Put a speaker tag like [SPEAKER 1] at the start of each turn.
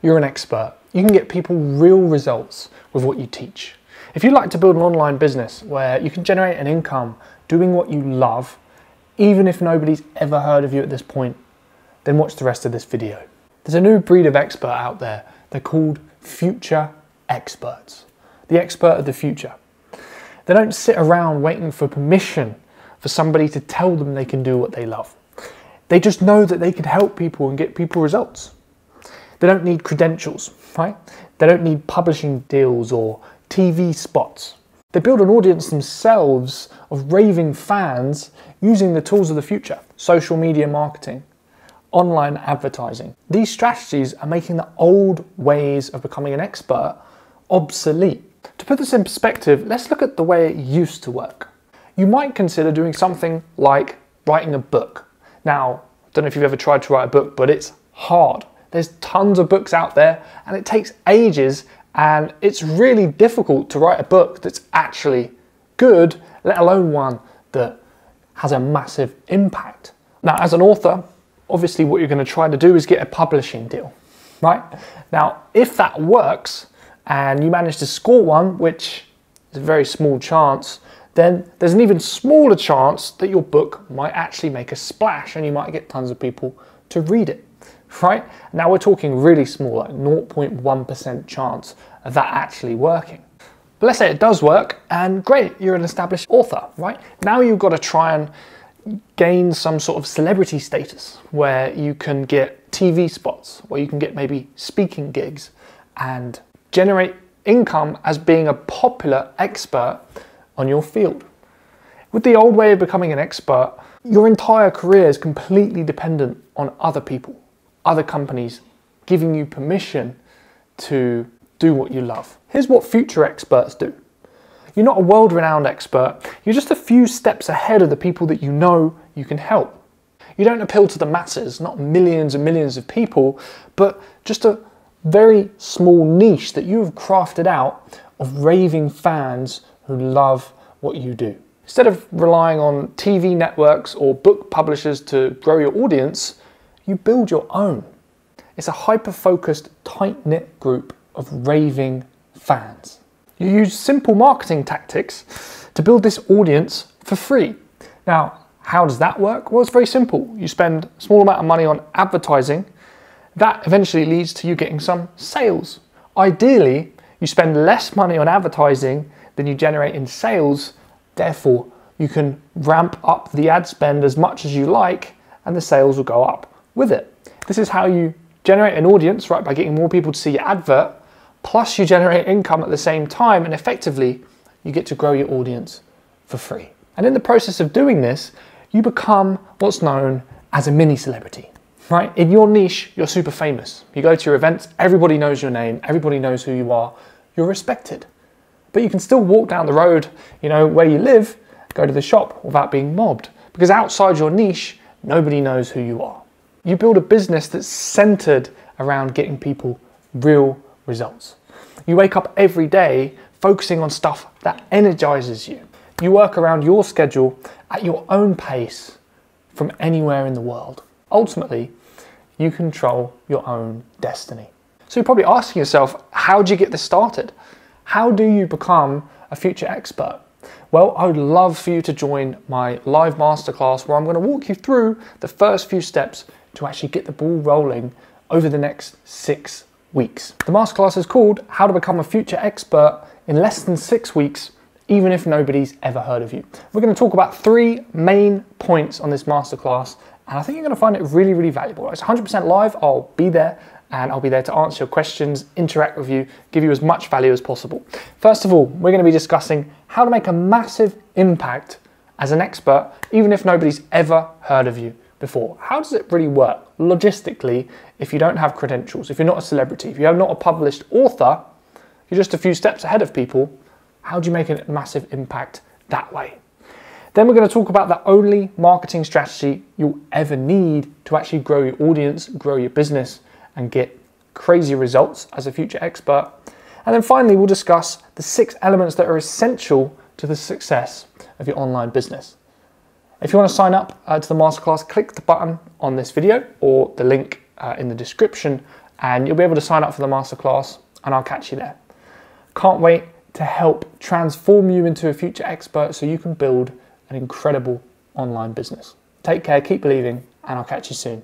[SPEAKER 1] you're an expert. You can get people real results with what you teach. If you'd like to build an online business where you can generate an income doing what you love, even if nobody's ever heard of you at this point, then watch the rest of this video. There's a new breed of expert out there. They're called future experts. The expert of the future. They don't sit around waiting for permission for somebody to tell them they can do what they love. They just know that they can help people and get people results. They don't need credentials, right? They don't need publishing deals or TV spots. They build an audience themselves of raving fans using the tools of the future. Social media marketing, online advertising. These strategies are making the old ways of becoming an expert obsolete. To put this in perspective, let's look at the way it used to work. You might consider doing something like writing a book. Now, I don't know if you've ever tried to write a book, but it's hard. There's tons of books out there and it takes ages, and it's really difficult to write a book that's actually good, let alone one that has a massive impact. Now, as an author, obviously what you're going to try to do is get a publishing deal, right? Now, if that works and you manage to score one, which is a very small chance, then there's an even smaller chance that your book might actually make a splash and you might get tons of people to read it, right? Now we're talking really small, like 0.1% chance of that actually working. But let's say it does work, and great, you're an established author, right? Now you've got to try and gain some sort of celebrity status where you can get TV spots, or you can get maybe speaking gigs and generate income as being a popular expert on your field. With the old way of becoming an expert, your entire career is completely dependent on other people, other companies giving you permission to do what you love. Here's what future experts do. You're not a world-renowned expert, you're just a few steps ahead of the people that you know you can help. You don't appeal to the masses, not millions and millions of people, but just a very small niche that you have crafted out of raving fans who love what you do. Instead of relying on TV networks or book publishers to grow your audience, you build your own. It's a hyper-focused, tight-knit group of raving fans. You use simple marketing tactics to build this audience for free. Now, how does that work? Well, it's very simple. You spend a small amount of money on advertising. That eventually leads to you getting some sales. Ideally, you spend less money on advertising than you generate in sales. Therefore, you can ramp up the ad spend as much as you like, and the sales will go up with it. This is how you generate an audience, right, by getting more people to see your advert, plus you generate income at the same time, and effectively, you get to grow your audience for free. And in the process of doing this, you become what's known as a mini celebrity, right? In your niche, you're super famous. You go to your events, everybody knows your name, everybody knows who you are, you're respected. But you can still walk down the road, you know, where you live, go to the shop without being mobbed, because outside your niche, nobody knows who you are. You build a business that's centered around getting people real results. You wake up every day focusing on stuff that energizes you. You work around your schedule at your own pace from anywhere in the world. Ultimately, you control your own destiny. So you're probably asking yourself, how do you get this started? How do you become a future expert? Well, I would love for you to join my live masterclass where I'm going to walk you through the first few steps to actually get the ball rolling over the next 6 weeks. The masterclass is called How to Become a Future Expert in Less Than 6 Weeks, even if nobody's ever heard of you. We're going to talk about 3 main points on this masterclass, and I think you're going to find it really, really valuable. It's 100% live. I'll be there, and I'll be there to answer your questions, interact with you, give you as much value as possible. First of all, we're going to be discussing how to make a massive impact as an expert, even if nobody's ever heard of you before. How does it really work logistically if you don't have credentials, if you're not a celebrity, if you're not a published author, you're just a few steps ahead of people? How do you make a massive impact that way? Then we're going to talk about the only marketing strategy you'll ever need to actually grow your audience, grow your business, and get crazy results as a future expert. And then finally, we'll discuss the 6 elements that are essential to the success of your online business. If you want to sign up to the masterclass, click the button on this video or the link in the description and you'll be able to sign up for the masterclass, and I'll catch you there. Can't wait to help transform you into a future expert so you can build an incredible online business. Take care, keep believing, and I'll catch you soon.